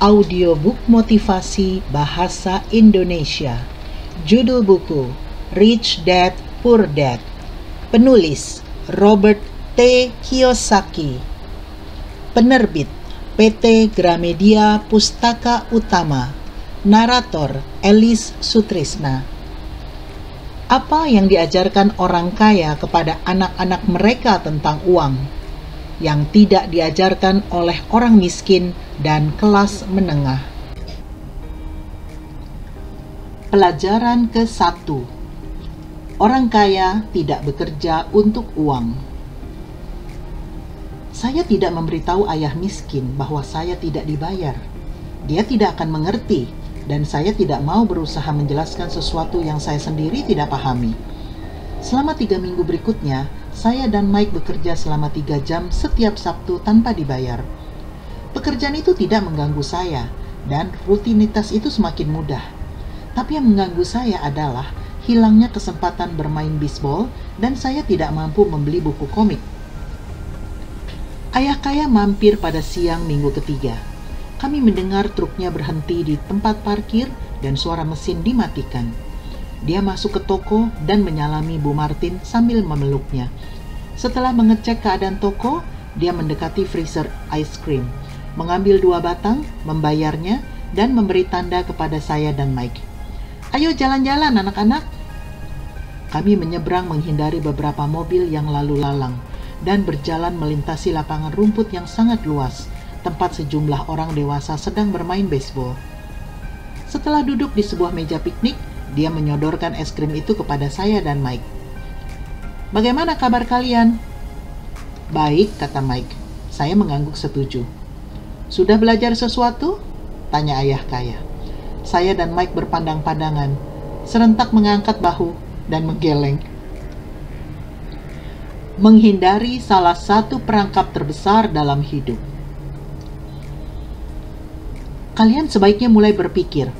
Audiobook motivasi bahasa Indonesia. Judul buku Rich Dad Poor Dad. Penulis Robert T. Kiyosaki. Penerbit PT Gramedia Pustaka Utama. Narator Elis Sutrisna. Apa yang diajarkan orang kaya kepada anak-anak mereka tentang uang yang tidak diajarkan oleh orang miskin dan kelas menengah? Pelajaran ke-1. Orang kaya tidak bekerja untuk uang. Saya tidak memberitahu ayah miskin bahwa saya tidak dibayar. Dia tidak akan mengerti, dan saya tidak mau berusaha menjelaskan sesuatu yang saya sendiri tidak pahami. Selama 3 minggu berikutnya, saya dan Mike bekerja selama 3 jam setiap Sabtu tanpa dibayar. Pekerjaan itu tidak mengganggu saya, dan rutinitas itu semakin mudah. Tapi yang mengganggu saya adalah hilangnya kesempatan bermain bisbol, dan saya tidak mampu membeli buku komik. Ayah kaya mampir pada siang minggu ketiga. Kami mendengar truknya berhenti di tempat parkir dan suara mesin dimatikan. Dia masuk ke toko dan menyalami Bu Martin sambil memeluknya. Setelah mengecek keadaan toko, dia mendekati freezer ice cream, mengambil 2 batang, membayarnya, dan memberi tanda kepada saya dan Mike. "Ayo jalan-jalan anak-anak." Kami menyeberang menghindari beberapa mobil yang lalu lalang dan berjalan melintasi lapangan rumput yang sangat luas, tempat sejumlah orang dewasa sedang bermain baseball. Setelah duduk di sebuah meja piknik, dia menyodorkan es krim itu kepada saya dan Mike. "Bagaimana kabar kalian?" "Baik," kata Mike. Saya mengangguk setuju. "Sudah belajar sesuatu?" tanya ayah kaya. Saya dan Mike berpandang-pandangan, serentak mengangkat bahu dan menggeleng. Menghindari salah satu perangkap terbesar dalam hidup. Kalian sebaiknya mulai berpikir,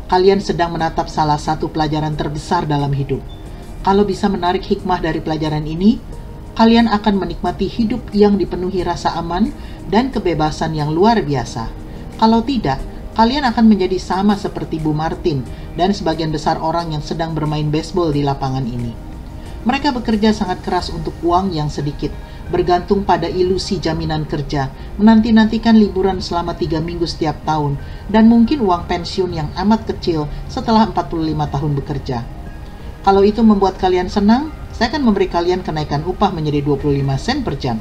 kalian sedang menatap salah satu pelajaran terbesar dalam hidup. Kalau bisa menarik hikmah dari pelajaran ini, kalian akan menikmati hidup yang dipenuhi rasa aman dan kebebasan yang luar biasa. Kalau tidak, kalian akan menjadi sama seperti Bu Martin dan sebagian besar orang yang sedang bermain baseball di lapangan ini. Mereka bekerja sangat keras untuk uang yang sedikit, bergantung pada ilusi jaminan kerja, menanti-nantikan liburan selama 3 minggu setiap tahun, dan mungkin uang pensiun yang amat kecil setelah 45 tahun bekerja. Kalau itu membuat kalian senang, saya akan memberi kalian kenaikan upah menjadi 25 sen per jam.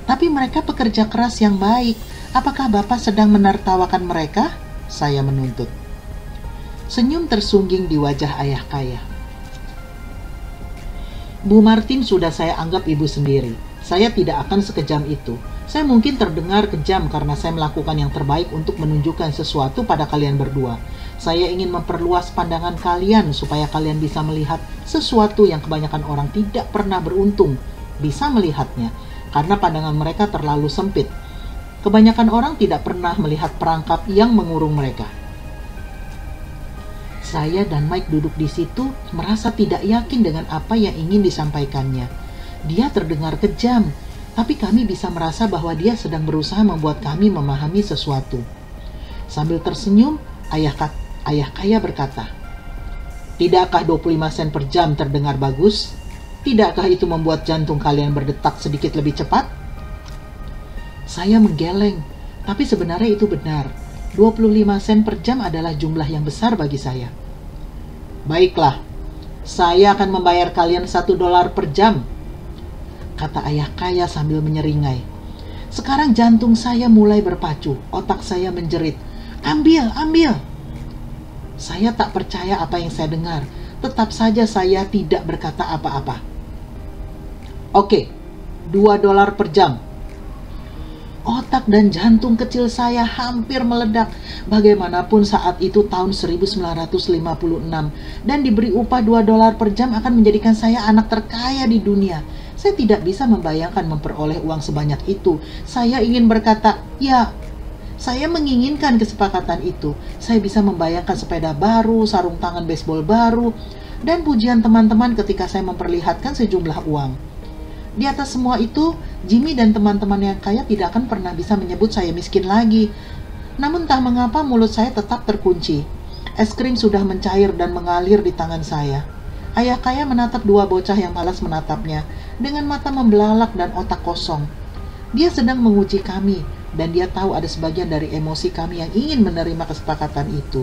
Tapi mereka pekerja keras yang baik. Apakah Bapak sedang menertawakan mereka? Saya menuntut. Senyum tersungging di wajah ayah kaya. Bu Martin sudah saya anggap ibu sendiri. Saya tidak akan sekejam itu. Saya mungkin terdengar kejam karena saya melakukan yang terbaik untuk menunjukkan sesuatu pada kalian berdua. Saya ingin memperluas pandangan kalian supaya kalian bisa melihat sesuatu yang kebanyakan orang tidak pernah beruntung bisa melihatnya, karena pandangan mereka terlalu sempit. Kebanyakan orang tidak pernah melihat perangkap yang mengurung mereka. Saya dan Mike duduk di situ merasa tidak yakin dengan apa yang ingin disampaikannya. Dia terdengar kejam, tapi kami bisa merasa bahwa dia sedang berusaha membuat kami memahami sesuatu. Sambil tersenyum, ayah kaya berkata, "Tidakkah 25 sen per jam terdengar bagus? Tidakkah itu membuat jantung kalian berdetak sedikit lebih cepat?" Saya menggeleng, tapi sebenarnya itu benar. 25 sen per jam adalah jumlah yang besar bagi saya. "Baiklah, saya akan membayar kalian $1 per jam," kata ayah kaya sambil menyeringai. Sekarang jantung saya mulai berpacu, otak saya menjerit, "Ambil, ambil!" Saya tak percaya apa yang saya dengar, tetap saja saya tidak berkata apa-apa. "Oke, $2 per jam." Otak dan jantung kecil saya hampir meledak. Bagaimanapun saat itu tahun 1956 dan diberi upah $2 per jam akan menjadikan saya anak terkaya di dunia. Saya tidak bisa membayangkan memperoleh uang sebanyak itu. Saya ingin berkata, "Ya, saya menginginkan kesepakatan itu. Saya bisa membayangkan sepeda baru, sarung tangan baseball baru, dan pujian teman-teman ketika saya memperlihatkan sejumlah uang. Di atas semua itu, Jimmy dan teman-teman yang kaya tidak akan pernah bisa menyebut saya miskin lagi. Namun entah mengapa mulut saya tetap terkunci. Es krim sudah mencair dan mengalir di tangan saya. Ayah kaya menatap dua bocah yang malas menatapnya dengan mata membelalak dan otak kosong. Dia sedang menguji kami, dan dia tahu ada sebagian dari emosi kami yang ingin menerima kesepakatan itu.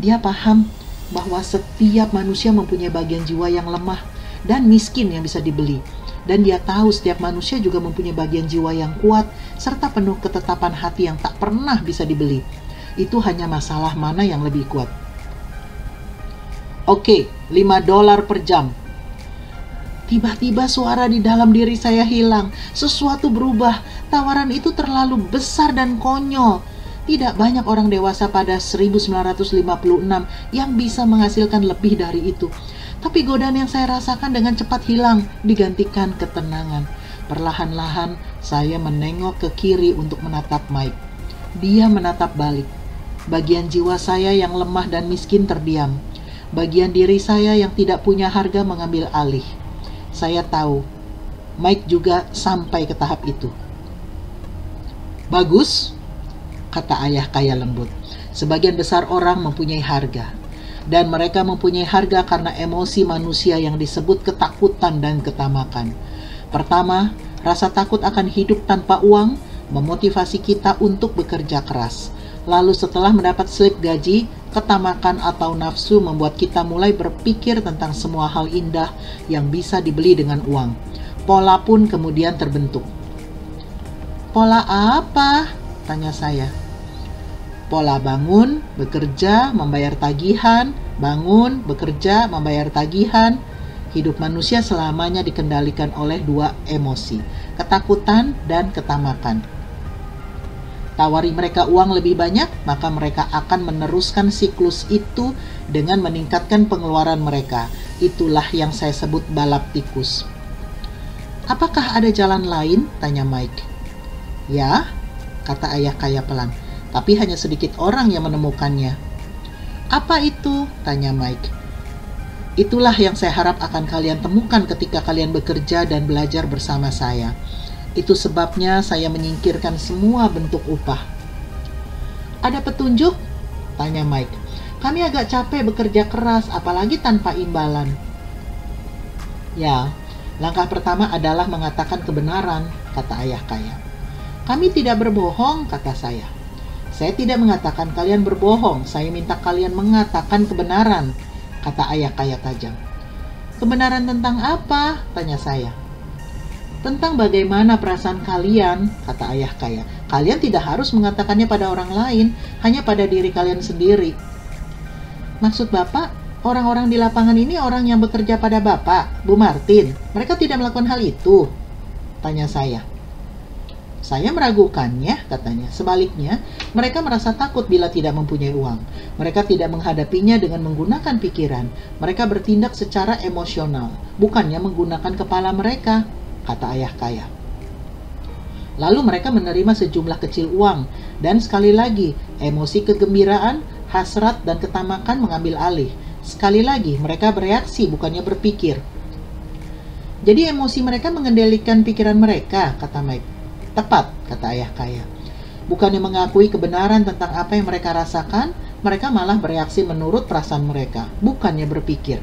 Dia paham bahwa setiap manusia mempunyai bagian jiwa yang lemah dan miskin yang bisa dibeli. Dan dia tahu setiap manusia juga mempunyai bagian jiwa yang kuat serta penuh ketetapan hati yang tak pernah bisa dibeli. Itu hanya masalah mana yang lebih kuat. Oke, $5 per jam. Tiba-tiba suara di dalam diri saya hilang. Sesuatu berubah. Tawaran itu terlalu besar dan konyol. Tidak banyak orang dewasa pada 1956 yang bisa menghasilkan lebih dari itu. Tapi godaan yang saya rasakan dengan cepat hilang, digantikan ketenangan. Perlahan-lahan saya menengok ke kiri untuk menatap Mike. Dia menatap balik. Bagian jiwa saya yang lemah dan miskin terdiam. Bagian diri saya yang tidak punya harga mengambil alih. Saya tahu, Mike juga sampai ke tahap itu. Bagus, kata ayah kaya lembut. Sebagian besar orang mempunyai harga. Dan mereka mempunyai harga karena emosi manusia yang disebut ketakutan dan ketamakan. Pertama, rasa takut akan hidup tanpa uang memotivasi kita untuk bekerja keras. Lalu setelah mendapat slip gaji, ketamakan atau nafsu membuat kita mulai berpikir tentang semua hal indah yang bisa dibeli dengan uang. Pola pun kemudian terbentuk. Pola apa? Tanya saya. Pola bangun, bekerja, membayar tagihan, bangun, bekerja, membayar tagihan. Hidup manusia selamanya dikendalikan oleh dua emosi, ketakutan dan ketamakan. Tawari mereka uang lebih banyak, maka mereka akan meneruskan siklus itu dengan meningkatkan pengeluaran mereka. Itulah yang saya sebut balap tikus. Apakah ada jalan lain? Tanya Mike. Ya, kata ayah kaya pelan. Tapi hanya sedikit orang yang menemukannya. Apa itu? Tanya Mike. Itulah yang saya harap akan kalian temukan ketika kalian bekerja dan belajar bersama saya. Itu sebabnya saya menyingkirkan semua bentuk upah. Ada petunjuk? Tanya Mike. Kami agak capek bekerja keras, apalagi tanpa imbalan. Ya, langkah pertama adalah mengatakan kebenaran, kata ayah kaya. Kami tidak berbohong, kata saya. Saya tidak mengatakan kalian berbohong, saya minta kalian mengatakan kebenaran, kata ayah kaya tajam. Kebenaran tentang apa? Tanya saya. Tentang bagaimana perasaan kalian, kata ayah kaya. Kalian tidak harus mengatakannya pada orang lain, hanya pada diri kalian sendiri. Maksud Bapak, orang-orang di lapangan ini orang yang bekerja pada Bapak, Bu Martin. Mereka tidak melakukan hal itu, tanya saya. Saya meragukannya, katanya. Sebaliknya, mereka merasa takut bila tidak mempunyai uang. Mereka tidak menghadapinya dengan menggunakan pikiran. Mereka bertindak secara emosional, bukannya menggunakan kepala mereka, kata ayah kaya. Lalu mereka menerima sejumlah kecil uang, dan sekali lagi, emosi kegembiraan, hasrat, dan ketamakan mengambil alih. Sekali lagi, mereka bereaksi, bukannya berpikir. Jadi emosi mereka mengendalikan pikiran mereka, kata Mike. Tepat, kata ayah kaya. Bukannya mengakui kebenaran tentang apa yang mereka rasakan, mereka malah bereaksi menurut perasaan mereka, bukannya berpikir.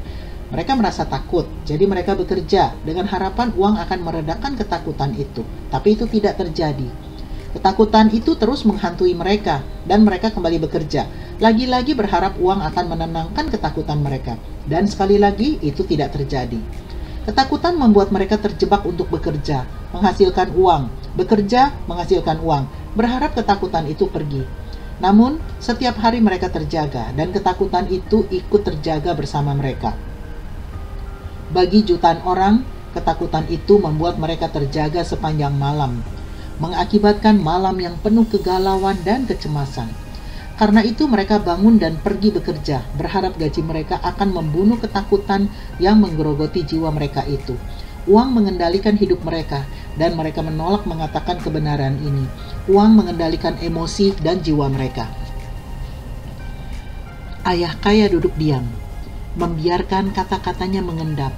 Mereka merasa takut, jadi mereka bekerja dengan harapan uang akan meredakan ketakutan itu. Tapi itu tidak terjadi. Ketakutan itu terus menghantui mereka, dan mereka kembali bekerja. Lagi-lagi berharap uang akan menenangkan ketakutan mereka. Dan sekali lagi, itu tidak terjadi. Ketakutan membuat mereka terjebak untuk bekerja, menghasilkan uang. Bekerja, menghasilkan uang. Berharap ketakutan itu pergi. Namun, setiap hari mereka terjaga, dan ketakutan itu ikut terjaga bersama mereka. Bagi jutaan orang, ketakutan itu membuat mereka terjaga sepanjang malam, mengakibatkan malam yang penuh kegalauan dan kecemasan. Karena itu mereka bangun dan pergi bekerja, berharap gaji mereka akan membunuh ketakutan yang menggerogoti jiwa mereka itu. Uang mengendalikan hidup mereka, dan mereka menolak mengatakan kebenaran ini. Uang mengendalikan emosi dan jiwa mereka. Ayah kaya duduk diam, membiarkan kata-katanya mengendap.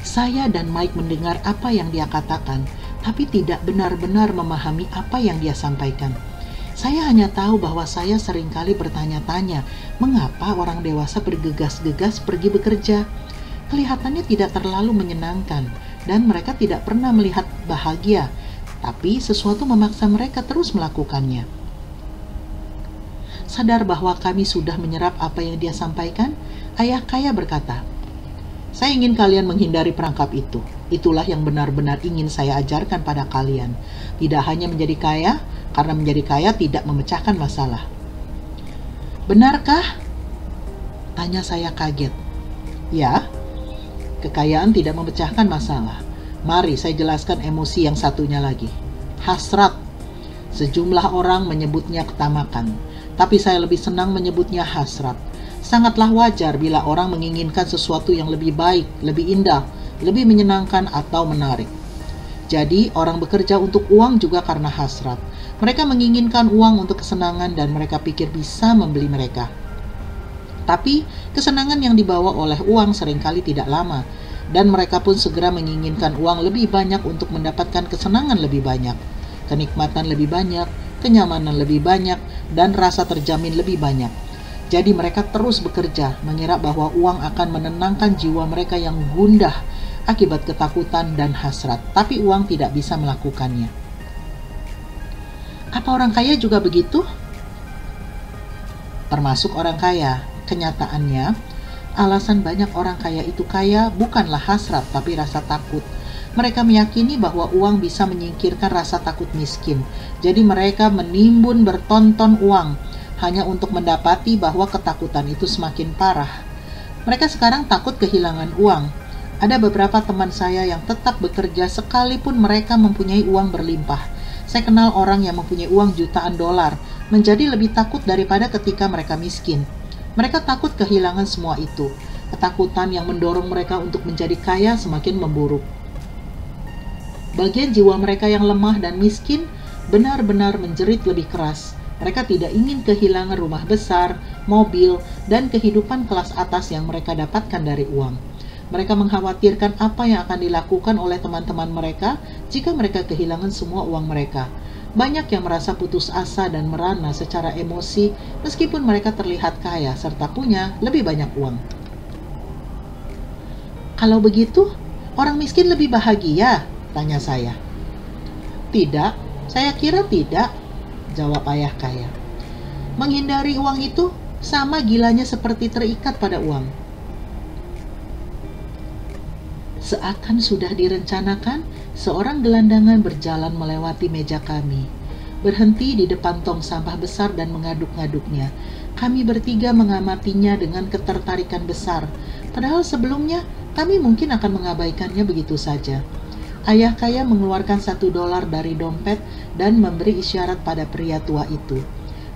Saya dan Mike mendengar apa yang dia katakan. tapi tidak benar-benar memahami apa yang dia sampaikan. Saya hanya tahu bahwa saya seringkali bertanya-tanya, mengapa orang dewasa bergegas-gegas pergi bekerja? Kelihatannya tidak terlalu menyenangkan, dan mereka tidak pernah melihat bahagia, tapi sesuatu memaksa mereka terus melakukannya. Sadar bahwa kami sudah menyerap apa yang dia sampaikan, ayah kaya berkata, "Saya ingin kalian menghindari perangkap itu. Itulah yang benar-benar ingin saya ajarkan pada kalian. Tidak hanya menjadi kaya, karena menjadi kaya tidak memecahkan masalah." "Benarkah?" tanya saya kaget. "Ya, kekayaan tidak memecahkan masalah. Mari saya jelaskan emosi yang satunya lagi. Hasrat. Sejumlah orang menyebutnya ketamakan, tapi saya lebih senang menyebutnya hasrat. Sangatlah wajar bila orang menginginkan sesuatu yang lebih baik, lebih indah, lebih menyenangkan atau menarik. Jadi, orang bekerja untuk uang juga karena hasrat. Mereka menginginkan uang untuk kesenangan dan mereka pikir bisa membeli mereka. Tapi, kesenangan yang dibawa oleh uang seringkali tidak lama, dan mereka pun segera menginginkan uang lebih banyak untuk mendapatkan kesenangan lebih banyak, kenikmatan lebih banyak, kenyamanan lebih banyak, dan rasa terjamin lebih banyak. Jadi mereka terus bekerja, mengira bahwa uang akan menenangkan jiwa mereka yang gundah akibat ketakutan dan hasrat, tapi uang tidak bisa melakukannya. Apa orang kaya juga begitu? Termasuk orang kaya. Kenyataannya, alasan banyak orang kaya itu kaya bukanlah hasrat, tapi rasa takut. Mereka meyakini bahwa uang bisa menyingkirkan rasa takut miskin. Jadi mereka menimbun bertonton uang hanya untuk mendapati bahwa ketakutan itu semakin parah. Mereka sekarang takut kehilangan uang. Ada beberapa teman saya yang tetap bekerja sekalipun mereka mempunyai uang berlimpah. Saya kenal orang yang mempunyai uang jutaan dolar menjadi lebih takut daripada ketika mereka miskin. Mereka takut kehilangan semua itu. Ketakutan yang mendorong mereka untuk menjadi kaya semakin memburuk. Bagian jiwa mereka yang lemah dan miskin benar-benar menjerit lebih keras. Mereka tidak ingin kehilangan rumah besar, mobil, dan kehidupan kelas atas yang mereka dapatkan dari uang. Mereka mengkhawatirkan apa yang akan dilakukan oleh teman-teman mereka jika mereka kehilangan semua uang mereka. Banyak yang merasa putus asa dan merana secara emosi meskipun mereka terlihat kaya serta punya lebih banyak uang. "Kalau begitu, orang miskin lebih bahagia?" tanya saya. "Tidak, saya kira tidak," jawab ayah kaya. "Menghindari uang itu sama gilanya seperti terikat pada uang." Seakan sudah direncanakan, seorang gelandangan berjalan melewati meja kami. Berhenti di depan tong sampah besar dan mengaduk-ngaduknya. Kami bertiga mengamatinya dengan ketertarikan besar. Padahal sebelumnya, kami mungkin akan mengabaikannya begitu saja. Ayah kaya mengeluarkan $1 dari dompet dan memberi isyarat pada pria tua itu.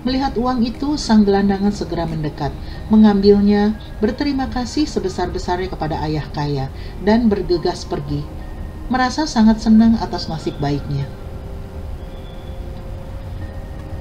Melihat uang itu, sang gelandangan segera mendekat, mengambilnya, berterima kasih sebesar-besarnya kepada ayah kaya, dan bergegas pergi. Merasa sangat senang atas nasib baiknya.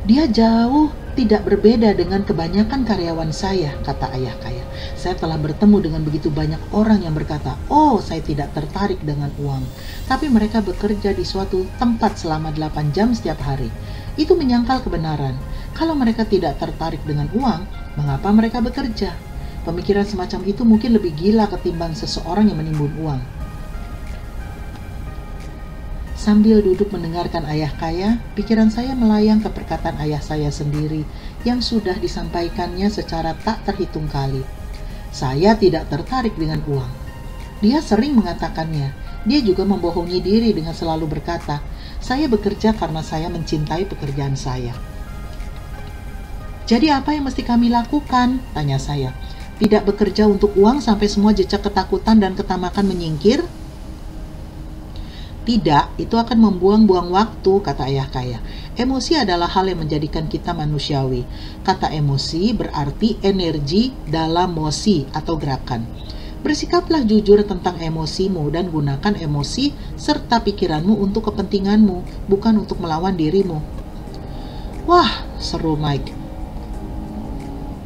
"Dia jauh tidak berbeda dengan kebanyakan karyawan saya," kata ayah kaya. "Saya telah bertemu dengan begitu banyak orang yang berkata, 'Oh, saya tidak tertarik dengan uang.' Tapi mereka bekerja di suatu tempat selama 8 jam setiap hari. Itu menyangkal kebenaran. Kalau mereka tidak tertarik dengan uang, mengapa mereka bekerja? Pemikiran semacam itu mungkin lebih gila ketimbang seseorang yang menimbun uang." Sambil duduk mendengarkan ayah kaya, pikiran saya melayang ke perkataan ayah saya sendiri yang sudah disampaikannya secara tak terhitung kali. "Saya tidak tertarik dengan uang." Dia sering mengatakannya. Dia juga membohongi diri dengan selalu berkata, "Saya bekerja karena saya mencintai pekerjaan saya." "Jadi apa yang mesti kami lakukan?" tanya saya. "Tidak bekerja untuk uang sampai semua jejak ketakutan dan ketamakan menyingkir?" "Tidak, itu akan membuang-buang waktu," kata ayah kaya. "Emosi adalah hal yang menjadikan kita manusiawi. Kata emosi berarti energi dalam mosi atau gerakan. Bersikaplah jujur tentang emosimu dan gunakan emosi serta pikiranmu untuk kepentinganmu, bukan untuk melawan dirimu." "Wah," seru Mike.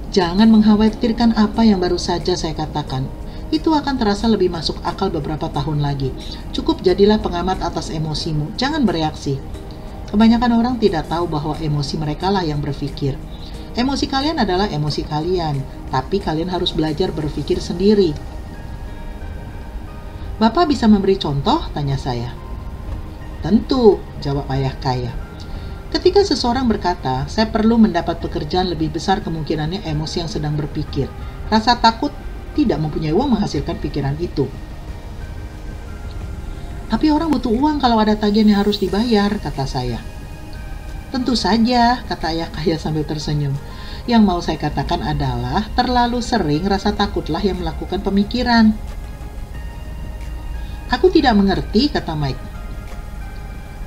"Jangan mengkhawatirkan apa yang baru saja saya katakan. Itu akan terasa lebih masuk akal beberapa tahun lagi. Cukup jadilah pengamat atas emosimu, jangan bereaksi. Kebanyakan orang tidak tahu bahwa emosi mereka lah yang berpikir. Emosi kalian adalah emosi kalian, tapi kalian harus belajar berpikir sendiri. Bapak bisa memberi contoh? Tanya saya. Tentu, jawab ayah kaya. Ketika seseorang berkata, saya perlu mendapat pekerjaan, lebih besar kemungkinannya emosi yang sedang berpikir. Rasa takut tidak mempunyai uang menghasilkan pikiran itu. Tapi orang butuh uang kalau ada tagihan yang harus dibayar, kata saya. Tentu saja, kata ayah kaya sambil tersenyum. Yang mau saya katakan adalah terlalu sering rasa takutlah yang melakukan pemikiran. Aku tidak mengerti, kata Mike.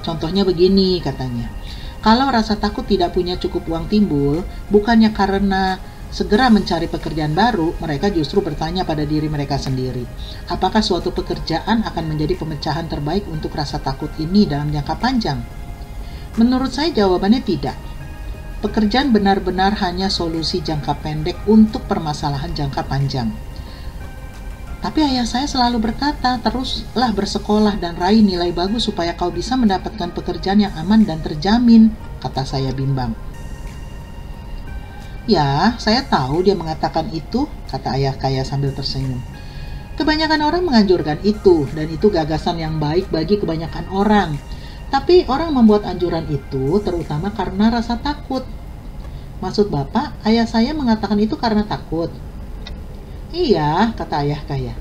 Contohnya begini, katanya. Kalau rasa takut tidak punya cukup uang timbul, bukannya karena segera mencari pekerjaan baru, mereka justru bertanya pada diri mereka sendiri, apakah suatu pekerjaan akan menjadi pemecahan terbaik untuk rasa takut ini dalam jangka panjang? Menurut saya jawabannya tidak. Pekerjaan benar-benar hanya solusi jangka pendek untuk permasalahan jangka panjang. Tapi ayah saya selalu berkata, teruslah bersekolah dan raih nilai bagus supaya kau bisa mendapatkan pekerjaan yang aman dan terjamin, kata saya bimbang. Ya, saya tahu dia mengatakan itu, kata ayah kaya sambil tersenyum. Kebanyakan orang menganjurkan itu, dan itu gagasan yang baik bagi kebanyakan orang. Tapi orang membuat anjuran itu terutama karena rasa takut. Maksud Bapak, ayah saya mengatakan itu karena takut? Iya, kata ayah kaya.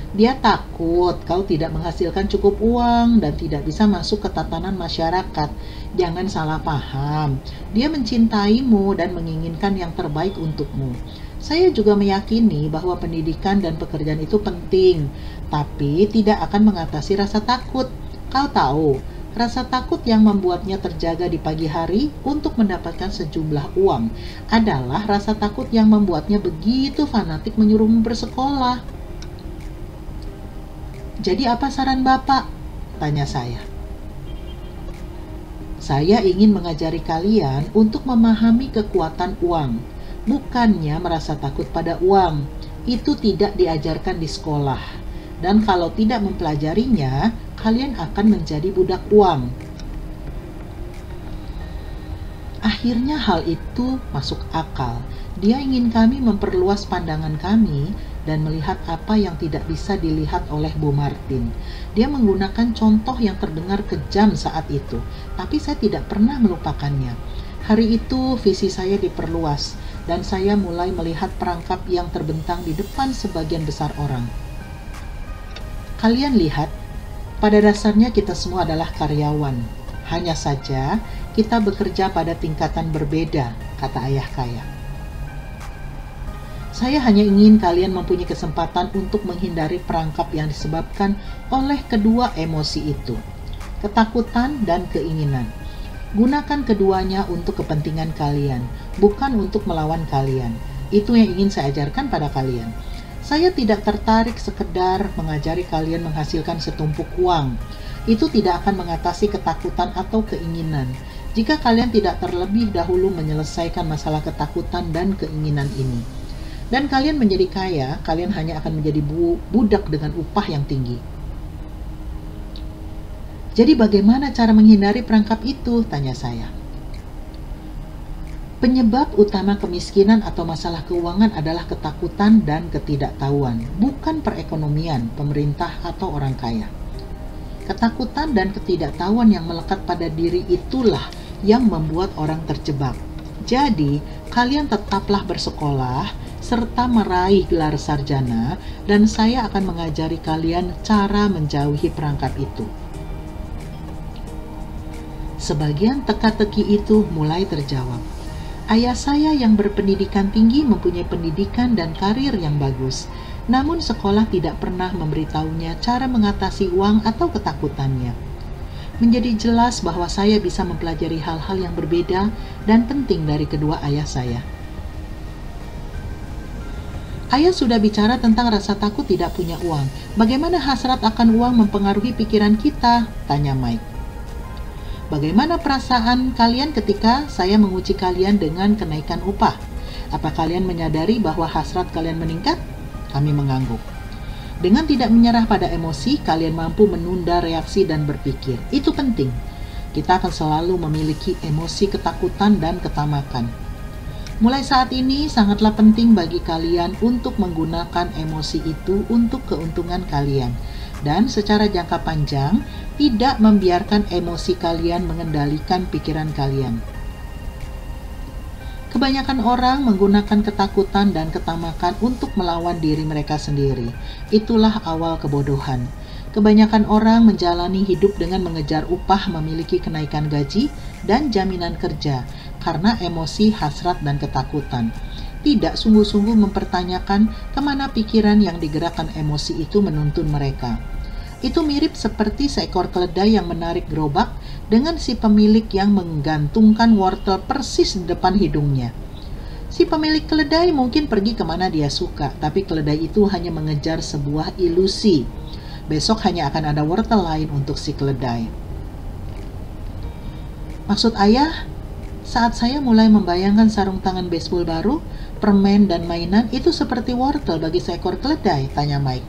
Dia takut kau tidak menghasilkan cukup uang dan tidak bisa masuk ke tatanan masyarakat. Jangan salah paham. Dia mencintaimu dan menginginkan yang terbaik untukmu. Saya juga meyakini bahwa pendidikan dan pekerjaan itu penting, tapi tidak akan mengatasi rasa takut. Kau tahu, rasa takut yang membuatnya terjaga di pagi hari untuk mendapatkan sejumlah uang adalah rasa takut yang membuatnya begitu fanatik menyuruhmu bersekolah. Jadi apa saran Bapak? Tanya saya. Saya ingin mengajari kalian untuk memahami kekuatan uang, bukannya merasa takut pada uang. Itu tidak diajarkan di sekolah. Dan kalau tidak mempelajarinya, kalian akan menjadi budak uang. Akhirnya hal itu masuk akal. Dia ingin kami memperluas pandangan kami dan melihat apa yang tidak bisa dilihat oleh Bu Martin. Dia menggunakan contoh yang terdengar kejam saat itu, tapi saya tidak pernah melupakannya. Hari itu visi saya diperluas, dan saya mulai melihat perangkap yang terbentang di depan sebagian besar orang. Kalian lihat, pada dasarnya kita semua adalah karyawan. Hanya saja kita bekerja pada tingkatan berbeda, kata ayah kaya. Saya hanya ingin kalian mempunyai kesempatan untuk menghindari perangkap yang disebabkan oleh kedua emosi itu, ketakutan dan keinginan. Gunakan keduanya untuk kepentingan kalian, bukan untuk melawan kalian. Itu yang ingin saya ajarkan pada kalian. Saya tidak tertarik sekedar mengajari kalian menghasilkan setumpuk uang. Itu tidak akan mengatasi ketakutan atau keinginan. Jika kalian tidak terlebih dahulu menyelesaikan masalah ketakutan dan keinginan ini, dan kalian menjadi kaya, kalian hanya akan menjadi budak dengan upah yang tinggi. Jadi bagaimana cara menghindari perangkap itu? Tanya saya. Penyebab utama kemiskinan atau masalah keuangan adalah ketakutan dan ketidaktahuan, bukan perekonomian, pemerintah, atau orang kaya. Ketakutan dan ketidaktahuan yang melekat pada diri itulah yang membuat orang terjebak. Jadi, kalian tetaplah bersekolah serta meraih gelar sarjana, dan saya akan mengajari kalian cara menjauhi perangkap itu. Sebagian teka-teki itu mulai terjawab. Ayah saya yang berpendidikan tinggi mempunyai pendidikan dan karir yang bagus, namun sekolah tidak pernah memberitahunya cara mengatasi uang atau ketakutannya. Menjadi jelas bahwa saya bisa mempelajari hal-hal yang berbeda dan penting dari kedua ayah saya. Ayah sudah bicara tentang rasa takut tidak punya uang. Bagaimana hasrat akan uang mempengaruhi pikiran kita? Tanya Mike. Bagaimana perasaan kalian ketika saya menguji kalian dengan kenaikan upah? Apa kalian menyadari bahwa hasrat kalian meningkat? Kami mengangguk. Dengan tidak menyerah pada emosi, kalian mampu menunda reaksi dan berpikir. Itu penting. Kita akan selalu memiliki emosi ketakutan dan ketamakan. Mulai saat ini, sangatlah penting bagi kalian untuk menggunakan emosi itu untuk keuntungan kalian. Dan secara jangka panjang, tidak membiarkan emosi kalian mengendalikan pikiran kalian. Kebanyakan orang menggunakan ketakutan dan ketamakan untuk melawan diri mereka sendiri. Itulah awal kebodohan. Kebanyakan orang menjalani hidup dengan mengejar upah, memiliki kenaikan gaji, dan jaminan kerja karena emosi, hasrat, dan ketakutan. Tidak sungguh-sungguh mempertanyakan kemana pikiran yang digerakkan emosi itu menuntun mereka. Itu mirip seperti seekor keledai yang menarik gerobak dengan si pemilik yang menggantungkan wortel persis di depan hidungnya. Si pemilik keledai mungkin pergi kemana dia suka, tapi keledai itu hanya mengejar sebuah ilusi. Besok hanya akan ada wortel lain untuk si keledai. Maksud ayah, saat saya mulai membayangkan sarung tangan baseball baru, permen dan mainan itu seperti wortel bagi seekor keledai, tanya Mike.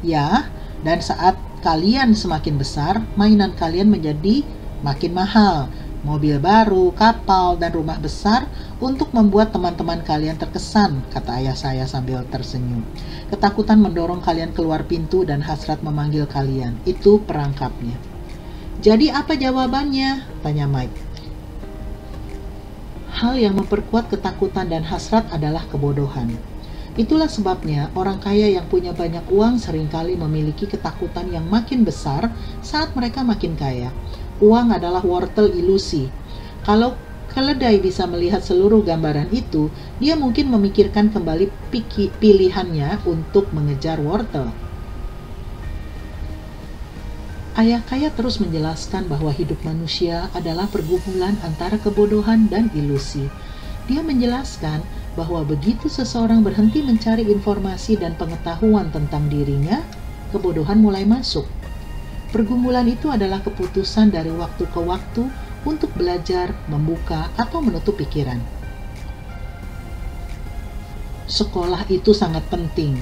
Ya, dan saat kalian semakin besar, mainan kalian menjadi makin mahal. Mobil baru, kapal, dan rumah besar untuk membuat teman-teman kalian terkesan, kata ayah saya sambil tersenyum. Ketakutan mendorong kalian keluar pintu dan hasrat memanggil kalian. Itu perangkapnya. Jadi apa jawabannya? Tanya Mike. Hal yang memperkuat ketakutan dan hasrat adalah kebodohan. Itulah sebabnya orang kaya yang punya banyak uang seringkali memiliki ketakutan yang makin besar saat mereka makin kaya. Uang adalah wortel ilusi. Kalau keledai bisa melihat seluruh gambaran itu, dia mungkin memikirkan kembali pilihannya untuk mengejar wortel. Ayah kaya terus menjelaskan bahwa hidup manusia adalah pergumulan antara kebodohan dan ilusi. Dia menjelaskan bahwa begitu seseorang berhenti mencari informasi dan pengetahuan tentang dirinya, kebodohan mulai masuk. Pergumulan itu adalah keputusan dari waktu ke waktu untuk belajar, membuka, atau menutup pikiran. Sekolah itu sangat penting.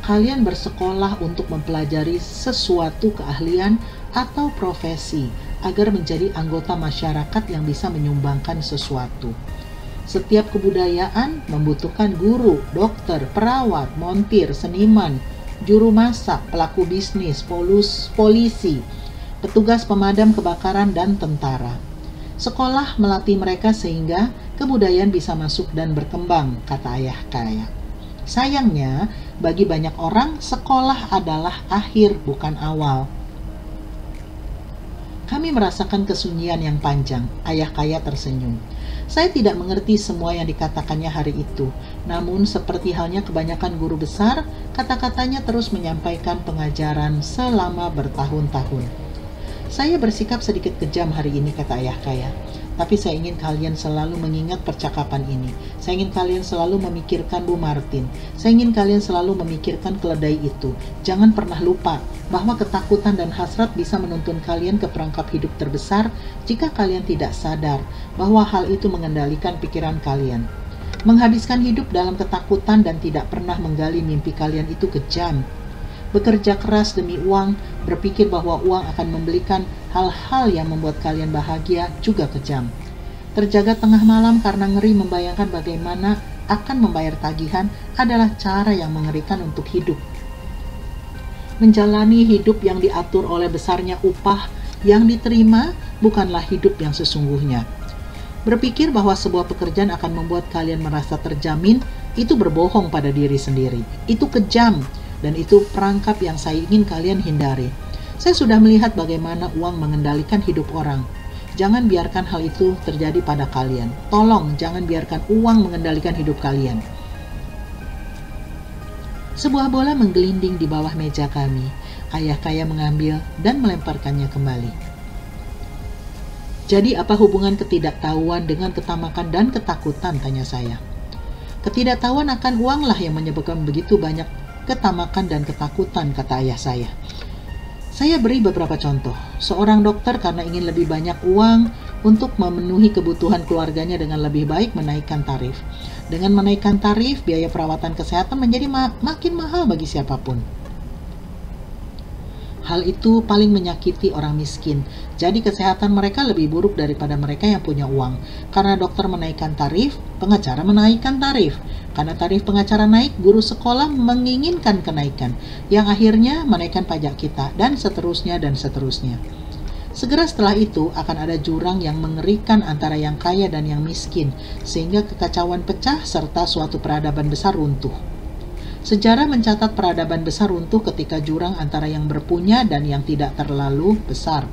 Kalian bersekolah untuk mempelajari sesuatu keahlian atau profesi agar menjadi anggota masyarakat yang bisa menyumbangkan sesuatu. Setiap kebudayaan membutuhkan guru, dokter, perawat, montir, seniman, juru masak, pelaku bisnis, polisi, petugas pemadam kebakaran, dan tentara. Sekolah melatih mereka sehingga kebudayaan bisa masuk dan berkembang, kata ayah kaya. Sayangnya, bagi banyak orang, sekolah adalah akhir bukan awal. Kami merasakan kesunyian yang panjang, ayah kaya tersenyum. Saya tidak mengerti semua yang dikatakannya hari itu, namun seperti halnya kebanyakan guru besar, kata-katanya terus menyampaikan pengajaran selama bertahun-tahun. Saya bersikap sedikit kejam hari ini, kata ayah kaya. Tapi saya ingin kalian selalu mengingat percakapan ini. Saya ingin kalian selalu memikirkan Bu Martin. Saya ingin kalian selalu memikirkan keledai itu. Jangan pernah lupa bahwa ketakutan dan hasrat bisa menuntun kalian ke perangkap hidup terbesar jika kalian tidak sadar bahwa hal itu mengendalikan pikiran kalian. Menghabiskan hidup dalam ketakutan dan tidak pernah menggali mimpi kalian itu kejam. Bekerja keras demi uang, berpikir bahwa uang akan membelikan hal-hal yang membuat kalian bahagia juga kejam. Terjaga tengah malam karena ngeri membayangkan bagaimana akan membayar tagihan adalah cara yang mengerikan untuk hidup. Menjalani hidup yang diatur oleh besarnya upah yang diterima bukanlah hidup yang sesungguhnya. Berpikir bahwa sebuah pekerjaan akan membuat kalian merasa terjamin, itu berbohong pada diri sendiri. Itu kejam. Dan itu perangkap yang saya ingin kalian hindari. Saya sudah melihat bagaimana uang mengendalikan hidup orang. Jangan biarkan hal itu terjadi pada kalian. Tolong jangan biarkan uang mengendalikan hidup kalian. Sebuah bola menggelinding di bawah meja kami. Ayah kaya mengambil dan melemparkannya kembali. Jadi apa hubungan ketidaktahuan dengan ketamakan dan ketakutan, tanya saya. Ketidaktahuan akan uanglah yang menyebabkan begitu banyak ketamakan dan ketakutan, kata ayah saya. Saya beri beberapa contoh. Seorang dokter karena ingin lebih banyak uang untuk memenuhi kebutuhan keluarganya dengan lebih baik menaikkan tarif. Dengan menaikkan tarif, biaya perawatan kesehatan menjadi makin mahal bagi siapapun. Hal itu paling menyakiti orang miskin. Jadi kesehatan mereka lebih buruk daripada mereka yang punya uang. Karena dokter menaikkan tarif, pengacara menaikkan tarif. Karena tarif pengacara naik, guru sekolah menginginkan kenaikan, yang akhirnya menaikkan pajak kita, dan seterusnya dan seterusnya. Segera setelah itu akan ada jurang yang mengerikan antara yang kaya dan yang miskin, sehingga kekacauan pecah serta suatu peradaban besar runtuh. Sejarah mencatat peradaban besar runtuh ketika jurang antara yang berpunya dan yang tidak terlalu besar.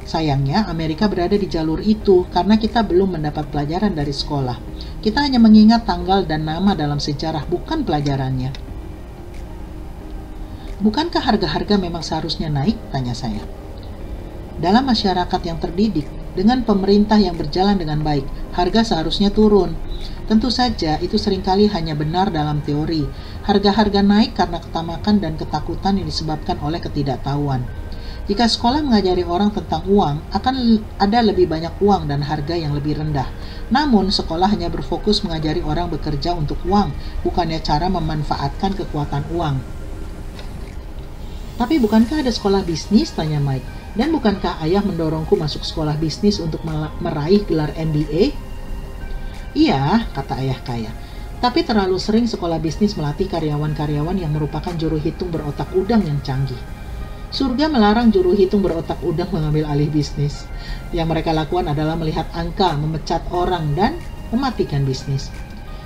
Sayangnya, Amerika berada di jalur itu karena kita belum mendapat pelajaran dari sekolah. Kita hanya mengingat tanggal dan nama dalam sejarah, bukan pelajarannya. Bukankah harga-harga memang seharusnya naik? Tanya saya. Dalam masyarakat yang terdidik, dengan pemerintah yang berjalan dengan baik, harga seharusnya turun. Tentu saja itu seringkali hanya benar dalam teori. Harga-harga naik karena ketamakan dan ketakutan yang disebabkan oleh ketidaktahuan. Jika sekolah mengajari orang tentang uang, akan ada lebih banyak uang dan harga yang lebih rendah. Namun, sekolah hanya berfokus mengajari orang bekerja untuk uang, bukannya cara memanfaatkan kekuatan uang. Tapi bukankah ada sekolah bisnis? Tanya Mike. Dan bukankah ayah mendorongku masuk sekolah bisnis untuk meraih gelar MBA? Iya, kata ayah kaya. Tapi terlalu sering sekolah bisnis melatih karyawan-karyawan yang merupakan juru hitung berotak udang yang canggih. Surga melarang juru hitung berotak udang mengambil alih bisnis. Yang mereka lakukan adalah melihat angka, memecat orang, dan mematikan bisnis.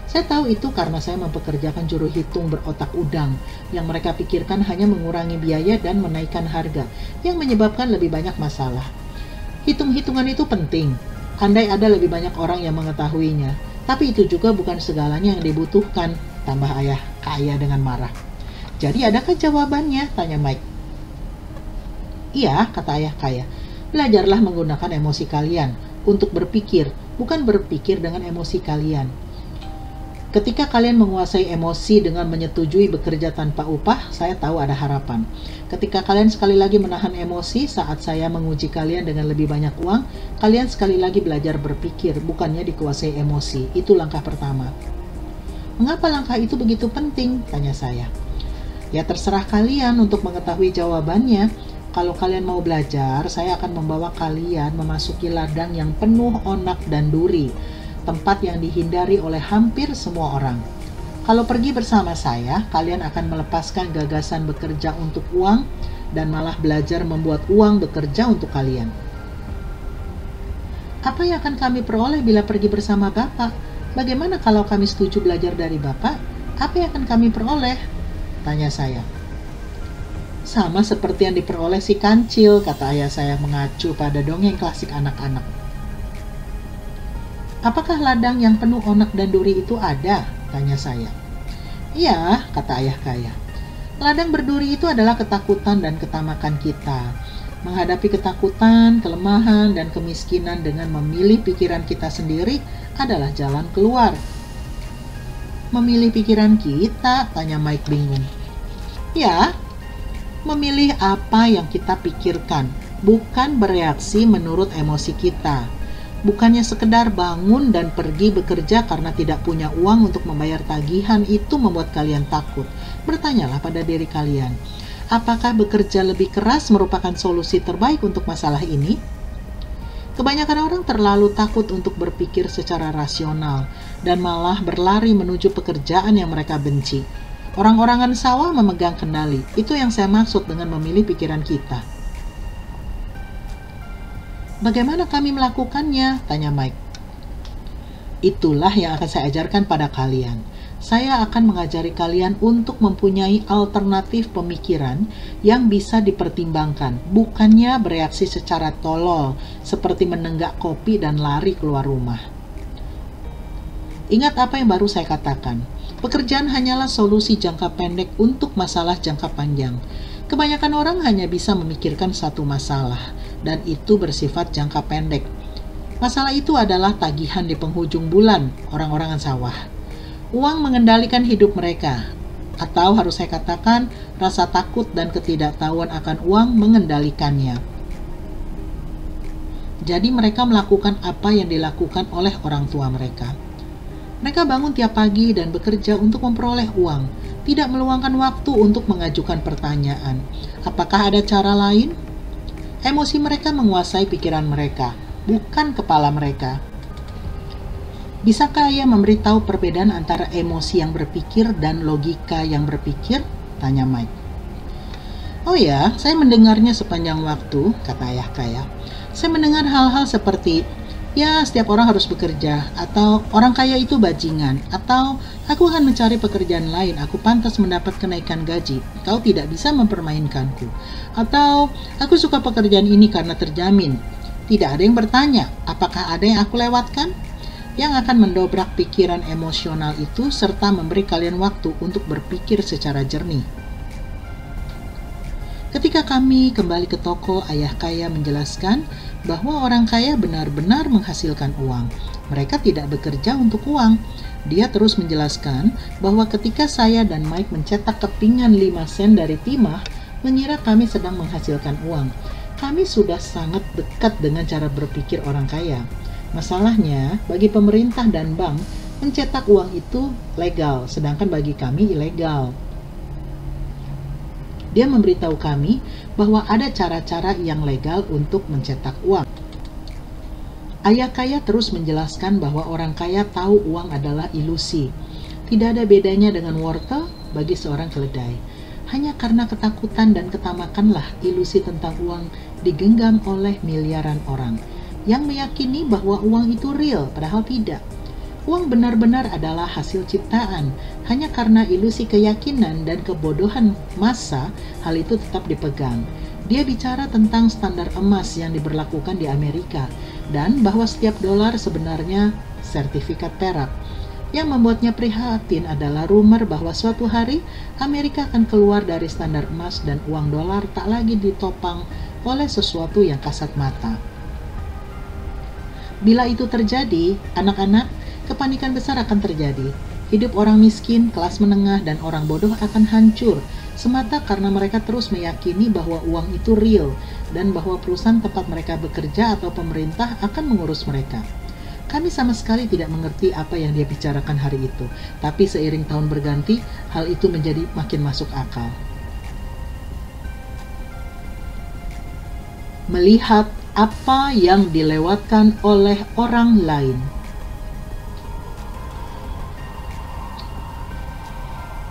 Saya tahu itu karena saya mempekerjakan juru hitung berotak udang. Yang mereka pikirkan hanya mengurangi biaya dan menaikkan harga, yang menyebabkan lebih banyak masalah. Hitung-hitungan itu penting. Andai ada lebih banyak orang yang mengetahuinya. Tapi itu juga bukan segalanya yang dibutuhkan, tambah ayah kaya dengan marah. Jadi adakah jawabannya? Tanya Mike. Iya, kata ayah kaya. Belajarlah menggunakan emosi kalian untuk berpikir, bukan berpikir dengan emosi kalian. Ketika kalian menguasai emosi dengan menyetujui bekerja tanpa upah, saya tahu ada harapan. Ketika kalian sekali lagi menahan emosi saat saya menguji kalian dengan lebih banyak uang, kalian sekali lagi belajar berpikir, bukannya dikuasai emosi. Itu langkah pertama. Mengapa langkah itu begitu penting? Tanya saya. Ya terserah kalian untuk mengetahui jawabannya. Kalau kalian mau belajar, saya akan membawa kalian memasuki ladang yang penuh onak dan duri. Tempat yang dihindari oleh hampir semua orang. Kalau pergi bersama saya, kalian akan melepaskan gagasan bekerja untuk uang dan malah belajar membuat uang bekerja untuk kalian. Apa yang akan kami peroleh bila pergi bersama Bapak? Bagaimana kalau kami setuju belajar dari Bapak? Apa yang akan kami peroleh? Tanya saya. Sama seperti yang diperoleh si kancil, kata ayah saya mengacu pada dongeng klasik anak-anak. Apakah ladang yang penuh onak dan duri itu ada? Tanya saya. Iya, kata ayah kaya. Ladang berduri itu adalah ketakutan dan ketamakan kita. Menghadapi ketakutan, kelemahan, dan kemiskinan dengan memilih pikiran kita sendiri adalah jalan keluar. Memilih pikiran kita? Tanya Mike bingung. Ya, memilih apa yang kita pikirkan, bukan bereaksi menurut emosi kita. Bukannya sekedar bangun dan pergi bekerja karena tidak punya uang untuk membayar tagihan itu membuat kalian takut. Bertanyalah pada diri kalian, apakah bekerja lebih keras merupakan solusi terbaik untuk masalah ini? Kebanyakan orang terlalu takut untuk berpikir secara rasional dan malah berlari menuju pekerjaan yang mereka benci. Orang-orangan sawah memegang kendali. Itu yang saya maksud dengan memilih pikiran kita. Bagaimana kami melakukannya? Tanya Mike. Itulah yang akan saya ajarkan pada kalian. Saya akan mengajari kalian untuk mempunyai alternatif pemikiran yang bisa dipertimbangkan, bukannya bereaksi secara tolol, seperti menenggak kopi dan lari keluar rumah. Ingat apa yang baru saya katakan. Pekerjaan hanyalah solusi jangka pendek untuk masalah jangka panjang. Kebanyakan orang hanya bisa memikirkan satu masalah, dan itu bersifat jangka pendek. Masalah itu adalah tagihan di penghujung bulan orang-orangan sawah. Uang mengendalikan hidup mereka, atau harus saya katakan, rasa takut dan ketidaktahuan akan uang mengendalikannya. Jadi mereka melakukan apa yang dilakukan oleh orang tua mereka. Mereka bangun tiap pagi dan bekerja untuk memperoleh uang, tidak meluangkan waktu untuk mengajukan pertanyaan. Apakah ada cara lain? Emosi mereka menguasai pikiran mereka, bukan kepala mereka. Bisakah ia memberitahu perbedaan antara emosi yang berpikir dan logika yang berpikir? Tanya Mike. Oh ya, saya mendengarnya sepanjang waktu, kata ayah kaya. Saya mendengar hal-hal seperti, ya setiap orang harus bekerja, atau orang kaya itu bajingan, atau aku akan mencari pekerjaan lain, aku pantas mendapat kenaikan gaji, kau tidak bisa mempermainkanku, atau aku suka pekerjaan ini karena terjamin. Tidak ada yang bertanya, apakah ada yang aku lewatkan? Yang akan mendobrak pikiran emosional itu serta memberi kalian waktu untuk berpikir secara jernih. Ketika kami kembali ke toko, ayah kaya menjelaskan bahwa orang kaya benar-benar menghasilkan uang. Mereka tidak bekerja untuk uang. Dia terus menjelaskan bahwa ketika saya dan Mike mencetak kepingan 5 sen dari timah, mengira kami sedang menghasilkan uang. Kami sudah sangat dekat dengan cara berpikir orang kaya. Masalahnya, bagi pemerintah dan bank, mencetak uang itu legal, sedangkan bagi kami ilegal. Dia memberitahu kami bahwa ada cara-cara yang legal untuk mencetak uang. Ayah kaya terus menjelaskan bahwa orang kaya tahu uang adalah ilusi. Tidak ada bedanya dengan wortel bagi seorang keledai. Hanya karena ketakutan dan ketamakanlah ilusi tentang uang digenggam oleh miliaran orang yang meyakini bahwa uang itu real, padahal tidak. Uang benar-benar adalah hasil ciptaan. Hanya karena ilusi keyakinan dan kebodohan massa, hal itu tetap dipegang. Dia bicara tentang standar emas yang diberlakukan di Amerika, dan bahwa setiap dolar sebenarnya sertifikat perak. Yang membuatnya prihatin adalah rumor bahwa suatu hari Amerika akan keluar dari standar emas dan uang dolar tak lagi ditopang oleh sesuatu yang kasat mata. Bila itu terjadi, anak-anak, kepanikan besar akan terjadi. Hidup orang miskin, kelas menengah, dan orang bodoh akan hancur semata karena mereka terus meyakini bahwa uang itu real dan bahwa perusahaan tempat mereka bekerja atau pemerintah akan mengurus mereka. Kami sama sekali tidak mengerti apa yang dia bicarakan hari itu, tapi seiring tahun berganti, hal itu menjadi makin masuk akal. Melihat apa yang dilewatkan oleh orang lain.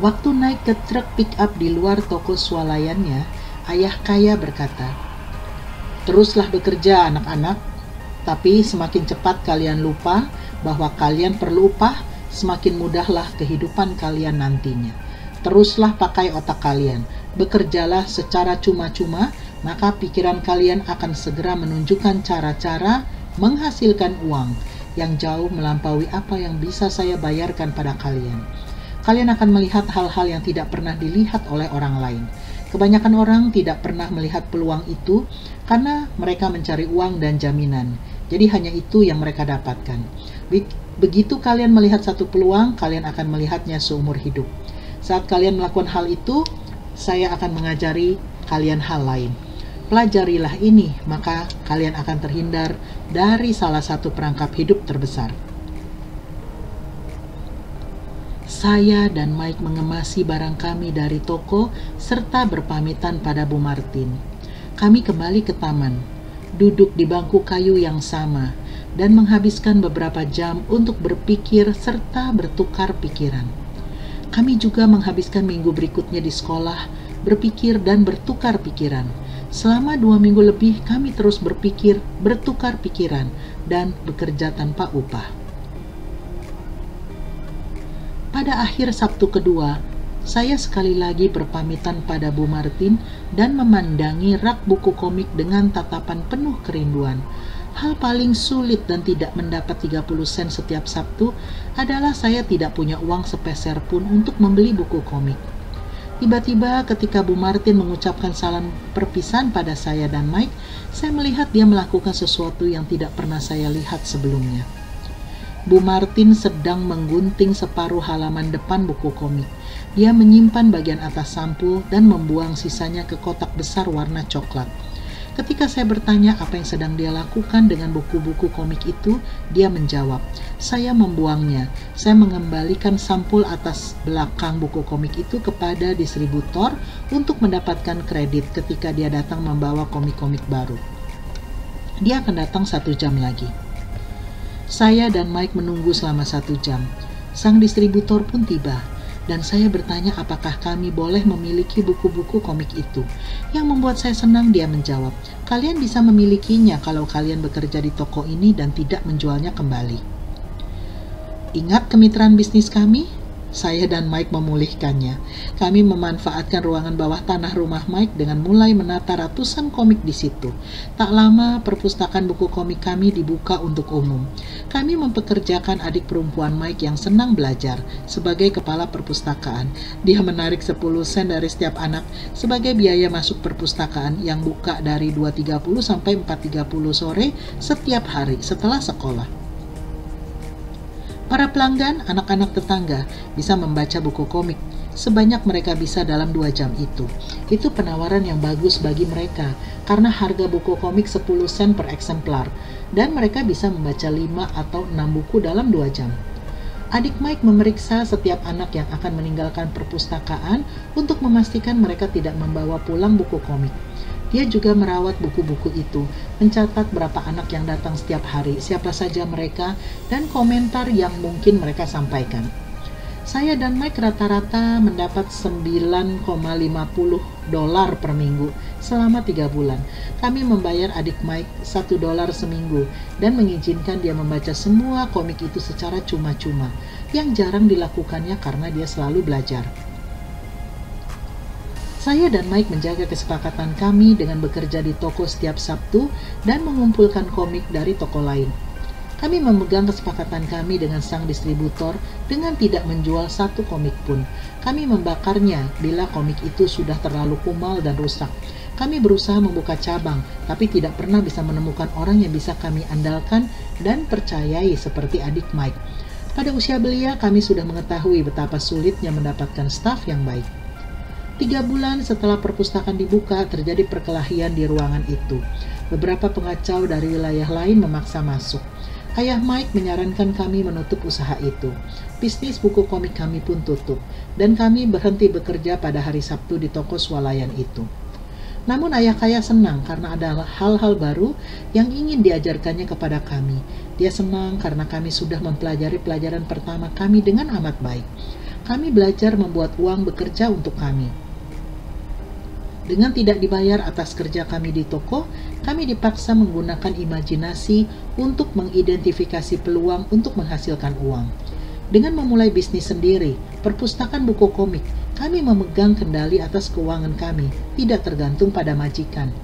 Waktu naik ke truk pick-up di luar toko swalayannya, ayah kaya berkata, "Teruslah bekerja anak-anak, tapi semakin cepat kalian lupa bahwa kalian perlu upah, semakin mudahlah kehidupan kalian nantinya. Teruslah pakai otak kalian, bekerjalah secara cuma-cuma, maka pikiran kalian akan segera menunjukkan cara-cara menghasilkan uang yang jauh melampaui apa yang bisa saya bayarkan pada kalian. Kalian akan melihat hal-hal yang tidak pernah dilihat oleh orang lain. Kebanyakan orang tidak pernah melihat peluang itu karena mereka mencari uang dan jaminan. Jadi hanya itu yang mereka dapatkan. Begitu kalian melihat satu peluang, kalian akan melihatnya seumur hidup. Saat kalian melakukan hal itu, saya akan mengajari kalian hal lain. Pelajarilah ini, maka kalian akan terhindar dari salah satu perangkap hidup terbesar." Saya dan Mike mengemasi barang kami dari toko serta berpamitan pada Bu Martin. Kami kembali ke taman, duduk di bangku kayu yang sama, dan menghabiskan beberapa jam untuk berpikir serta bertukar pikiran. Kami juga menghabiskan minggu berikutnya di sekolah, berpikir dan bertukar pikiran. Selama 2 minggu lebih kami terus berpikir, bertukar pikiran, dan bekerja tanpa upah. Pada akhir Sabtu kedua, saya sekali lagi berpamitan pada Bu Martin dan memandangi rak buku komik dengan tatapan penuh kerinduan. Hal paling sulit dan tidak mendapat 30 sen setiap Sabtu adalah saya tidak punya uang sepeser pun untuk membeli buku komik. Tiba-tiba ketika Bu Martin mengucapkan salam perpisahan pada saya dan Mike, saya melihat dia melakukan sesuatu yang tidak pernah saya lihat sebelumnya. Bu Martin sedang menggunting separuh halaman depan buku komik. Dia menyimpan bagian atas sampul dan membuang sisanya ke kotak besar warna coklat. Ketika saya bertanya apa yang sedang dia lakukan dengan buku-buku komik itu, dia menjawab, "Saya membuangnya. Saya mengembalikan sampul atas belakang buku komik itu kepada distributor untuk mendapatkan kredit ketika dia datang membawa komik-komik baru. Dia akan datang 1 jam lagi." Saya dan Mike menunggu selama 1 jam. Sang distributor pun tiba, dan saya bertanya apakah kami boleh memiliki buku-buku komik itu. Yang membuat saya senang, dia menjawab, "Kalian bisa memilikinya kalau kalian bekerja di toko ini dan tidak menjualnya kembali." Ingat kemitraan bisnis kami? Saya dan Mike memulihkannya. Kami memanfaatkan ruangan bawah tanah rumah Mike dengan mulai menata ratusan komik di situ. Tak lama, perpustakaan buku komik kami dibuka untuk umum. Kami mempekerjakan adik perempuan Mike yang senang belajar sebagai kepala perpustakaan. Dia menarik 10 sen dari setiap anak sebagai biaya masuk perpustakaan yang buka dari 2.30 sampai 4.30 sore setiap hari setelah sekolah. Para pelanggan, anak-anak tetangga, bisa membaca buku komik sebanyak mereka bisa dalam 2 jam itu. Itu penawaran yang bagus bagi mereka karena harga buku komik 10 sen per eksemplar dan mereka bisa membaca 5 atau 6 buku dalam 2 jam. Adik Mike memeriksa setiap anak yang akan meninggalkan perpustakaan untuk memastikan mereka tidak membawa pulang buku komik. Dia juga merawat buku-buku itu, mencatat berapa anak yang datang setiap hari, siapa saja mereka, dan komentar yang mungkin mereka sampaikan. Saya dan Mike rata-rata mendapat $9,50 per minggu selama 3 bulan. Kami membayar adik Mike $1 seminggu dan mengizinkan dia membaca semua komik itu secara cuma-cuma, yang jarang dilakukannya karena dia selalu belajar. Saya dan Mike menjaga kesepakatan kami dengan bekerja di toko setiap Sabtu dan mengumpulkan komik dari toko lain. Kami memegang kesepakatan kami dengan sang distributor dengan tidak menjual 1 komik pun. Kami membakarnya bila komik itu sudah terlalu kumal dan rusak. Kami berusaha membuka cabang, tapi tidak pernah bisa menemukan orang yang bisa kami andalkan dan percayai seperti adik Mike. Pada usia belia, kami sudah mengetahui betapa sulitnya mendapatkan staf yang baik. 3 bulan setelah perpustakaan dibuka, terjadi perkelahian di ruangan itu. Beberapa pengacau dari wilayah lain memaksa masuk. Ayah Mike menyarankan kami menutup usaha itu. Bisnis buku komik kami pun tutup, dan kami berhenti bekerja pada hari Sabtu di toko swalayan itu. Namun ayah kaya senang karena ada hal-hal baru yang ingin diajarkannya kepada kami. Dia senang karena kami sudah mempelajari pelajaran pertama kami dengan amat baik. Kami belajar membuat uang bekerja untuk kami. Dengan tidak dibayar atas kerja kami di toko, kami dipaksa menggunakan imajinasi untuk mengidentifikasi peluang untuk menghasilkan uang. Dengan memulai bisnis sendiri, perpustakaan buku komik, kami memegang kendali atas keuangan kami, tidak tergantung pada majikan.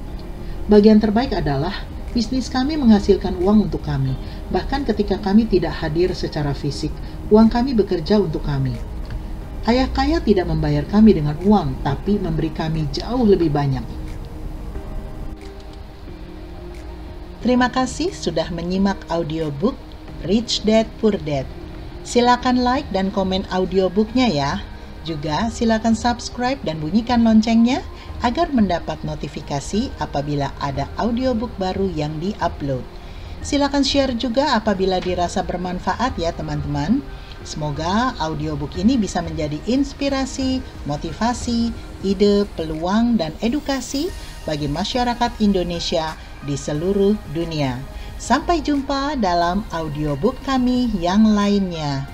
Bagian terbaik adalah bisnis kami menghasilkan uang untuk kami, bahkan ketika kami tidak hadir secara fisik, uang kami bekerja untuk kami. Ayah kaya tidak membayar kami dengan uang, tapi memberi kami jauh lebih banyak. Terima kasih sudah menyimak audiobook Rich Dad Poor Dad. Silakan like dan komen audiobooknya ya. Juga silakan subscribe dan bunyikan loncengnya agar mendapat notifikasi apabila ada audiobook baru yang di-upload. Silakan share juga apabila dirasa bermanfaat ya teman-teman. Semoga audiobook ini bisa menjadi inspirasi, motivasi, ide, peluang, dan edukasi bagi masyarakat Indonesia di seluruh dunia. Sampai jumpa dalam audiobook kami yang lainnya.